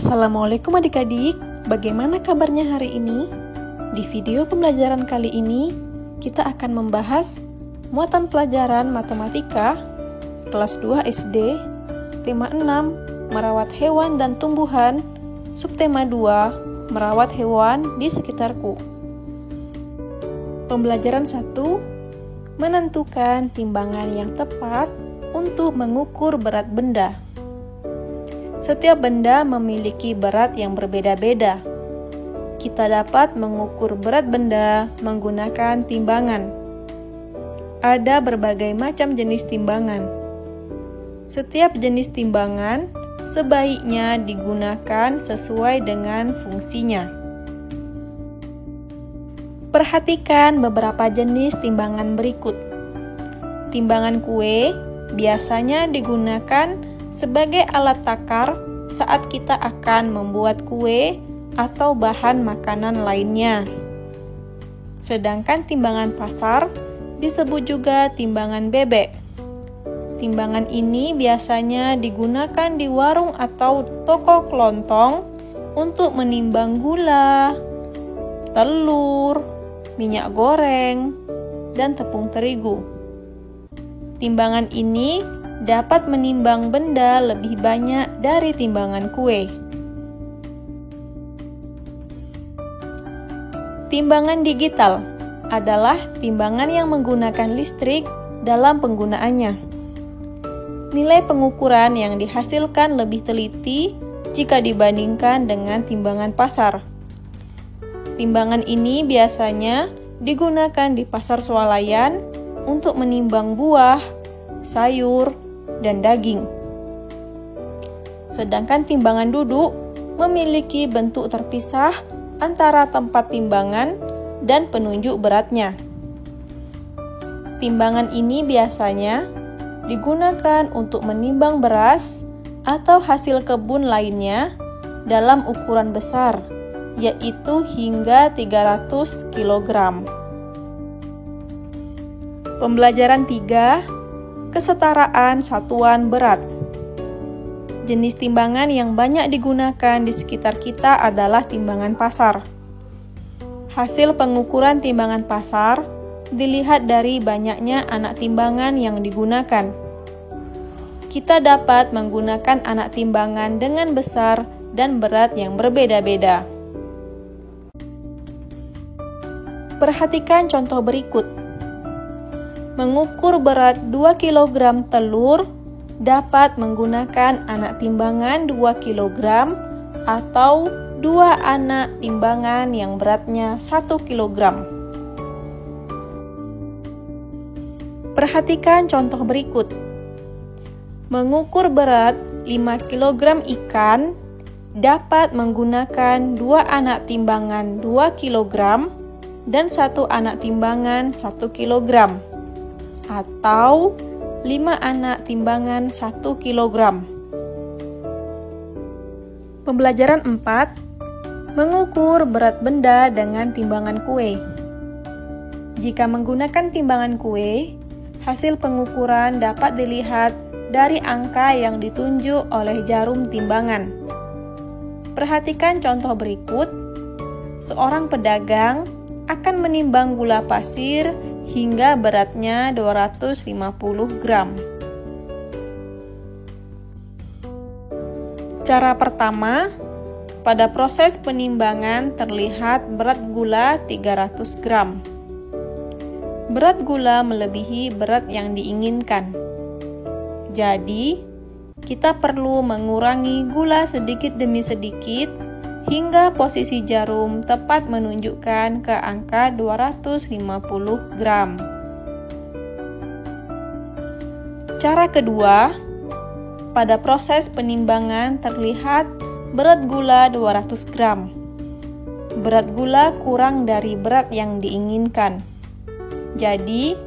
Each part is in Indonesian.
Assalamualaikum adik-adik, bagaimana kabarnya hari ini? Di video pembelajaran kali ini, kita akan membahas muatan pelajaran matematika kelas 2 SD, tema 6, merawat hewan dan tumbuhan, subtema 2, merawat hewan di sekitarku. Pembelajaran 1, menentukan timbangan yang tepat untuk mengukur berat benda. Setiap benda memiliki berat yang berbeda-beda. Kita dapat mengukur berat benda menggunakan timbangan. Ada berbagai macam jenis timbangan. Setiap jenis timbangan sebaiknya digunakan sesuai dengan fungsinya. Perhatikan beberapa jenis timbangan berikut. Timbangan kue biasanya digunakan sebagai alat takar saat kita akan membuat kue atau bahan makanan lainnya. Sedangkan timbangan pasar disebut juga timbangan bebek. Timbangan ini biasanya digunakan di warung atau toko kelontong untuk menimbang gula, telur, minyak goreng, dan tepung terigu. Timbangan ini dapat menimbang benda lebih banyak dari timbangan kue. Timbangan digital adalah timbangan yang menggunakan listrik dalam penggunaannya. Nilai pengukuran yang dihasilkan lebih teliti jika dibandingkan dengan timbangan pasar. Timbangan ini biasanya digunakan di pasar swalayan untuk menimbang buah, sayur, dan daging. Sedangkan timbangan duduk memiliki bentuk terpisah antara tempat timbangan dan penunjuk beratnya. Timbangan ini biasanya digunakan untuk menimbang beras atau hasil kebun lainnya dalam ukuran besar, yaitu hingga 300 kg. Pembelajaran 3, kesetaraan satuan berat. Jenis timbangan yang banyak digunakan di sekitar kita adalah timbangan pasar. Hasil pengukuran timbangan pasar dilihat dari banyaknya anak timbangan yang digunakan. Kita dapat menggunakan anak timbangan dengan besar dan berat yang berbeda-beda. Perhatikan contoh berikut. Mengukur berat 2 kg telur dapat menggunakan anak timbangan 2 kg atau 2 anak timbangan yang beratnya 1 kg. Perhatikan contoh berikut. Mengukur berat 5 kg ikan dapat menggunakan 2 anak timbangan 2 kg dan 1 anak timbangan 1 kg. Atau 5 anak timbangan 1 kg. Pembelajaran 4, mengukur berat benda dengan timbangan kue. Jika menggunakan timbangan kue, hasil pengukuran dapat dilihat dari angka yang ditunjuk oleh jarum timbangan. Perhatikan contoh berikut. Seorang pedagang akan menimbang gula pasir hingga beratnya 250 gram. Cara pertama, pada proses penimbangan terlihat berat gula 300 gram. Berat gula melebihi berat yang diinginkan. Jadi, kita perlu mengurangi gula sedikit demi sedikit hingga posisi jarum tepat menunjukkan ke angka 250 gram. Cara kedua, pada proses penimbangan terlihat berat gula 200 gram. Berat gula kurang dari berat yang diinginkan. Jadi,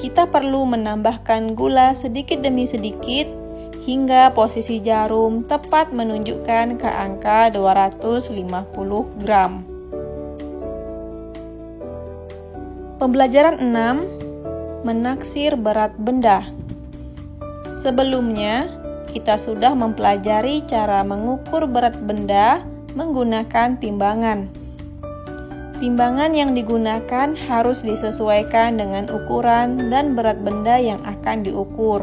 kita perlu menambahkan gula sedikit demi sedikit hingga posisi jarum tepat menunjukkan ke angka 250 gram. Pembelajaran 6, menaksir berat benda. Sebelumnya, kita sudah mempelajari cara mengukur berat benda menggunakan timbangan. Timbangan yang digunakan harus disesuaikan dengan ukuran dan berat benda yang akan diukur.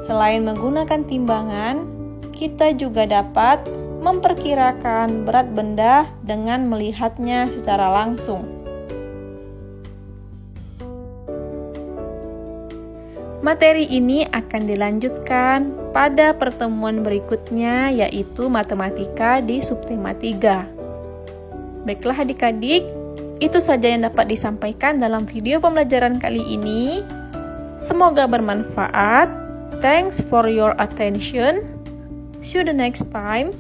Selain menggunakan timbangan, kita juga dapat memperkirakan berat benda dengan melihatnya secara langsung. Materi ini akan dilanjutkan pada pertemuan berikutnya, yaitu matematika di subtema 3. Baiklah adik-adik, itu saja yang dapat disampaikan dalam video pembelajaran kali ini. Semoga bermanfaat. Thanks for your attention. See you the next time.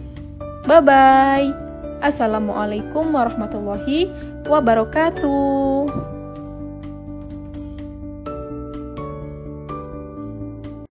Bye-bye. Assalamualaikum warahmatullahi wabarakatuh.